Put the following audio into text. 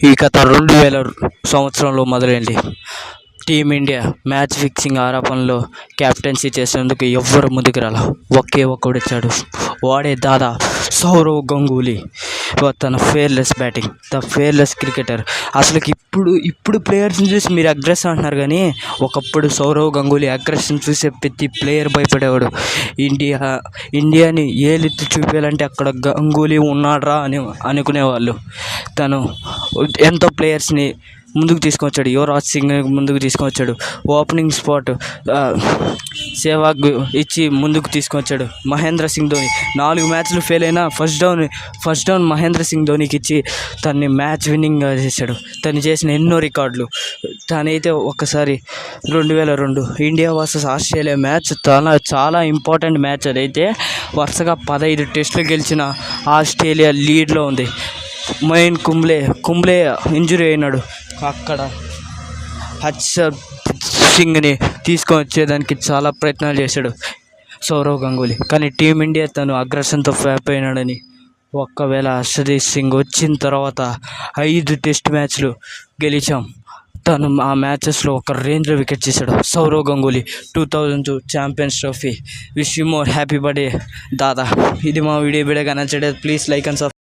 ఈ కథ 2000 సంవత్సరంలో మొదలైంది. టీమిండియా మ్యాచ్ ఫిక్సింగ్ ఆరోపణలో కెప్టెన్సీ చేసేందుకు ఎవ్వరు ముందుకు రాల. ఒకే ఒక్కడొచ్చాడు. వాడే దాదా సౌరవ్ గంగూలీ. తన ఫేర్లెస్ బ్యాటింగ్, ద ఫేర్లెస్ క్రికెటర్. అసలు ఇప్పుడు ప్లేయర్స్ని చూసి మీరు అగ్రెషన్ అంటున్నారు, కానీ ఒకప్పుడు సౌరవ్ గంగూలీ అగ్రెషన్ చూసే ప్రతి ప్లేయర్ భయపడేవాడు. ఇండియాని ఏలెత్తి చూపించాలంటే అక్కడ గంగూలీ ఉన్నాడ్రా అని అనుకునేవాళ్ళు. తను ఎంతో ప్లేయర్స్ని ముందుకు తీసుకొచ్చాడు. యువరాజ్ సింగ్ ముందుకు తీసుకొచ్చాడు. ఓపెనింగ్ స్పాట్ సేవాగ్ ఇచ్చి ముందుకు తీసుకొచ్చాడు. మహేంద్ర సింగ్ ధోని 4 మ్యాచ్లు ఫెయిల్ అయినా ఫస్ట్ డౌన్ మహేంద్ర సింగ్ ధోనికి ఇచ్చి తన్ని మ్యాచ్ విన్నింగ్గా చేశాడు. తను చేసిన ఎన్నో రికార్డులు. తనైతే ఒక్కసారి 2002 ఇండియా వర్సెస్ ఆస్ట్రేలియా మ్యాచ్ చాలా ఇంపార్టెంట్ మ్యాచ్. అదైతే వరుసగా 15 టెస్టులు గెలిచిన ఆస్ట్రేలియా లీడ్లో ఉంది. మొయిన్ కుంబ్లే ఇంజురీ అయినాడు. అక్కడ హర్షదీప్ సింగ్ని తీసుకొని వచ్చేదానికి చాలా ప్రయత్నాలు చేశాడు సౌరవ్ గంగూలీ. కానీ టీమిండియా తను అగ్రెషన్తో ఫ్లాప్ అయినాడని, ఒక్కవేళ హర్షదీప్ సింగ్ వచ్చిన తర్వాత 5 టెస్ట్ మ్యాచ్లు గెలిచాం. తను ఆ మ్యాచెస్లో ఒక రేంజ్లో వికెట్ చేశాడు Sourav Ganguly. 2002 champions trophy. Wish you more happy birthday Dada. ఇది మా వీడియో నచ్చడే ప్లీజ్ లైక్ అండ్ సబ్స్క్రైబ్.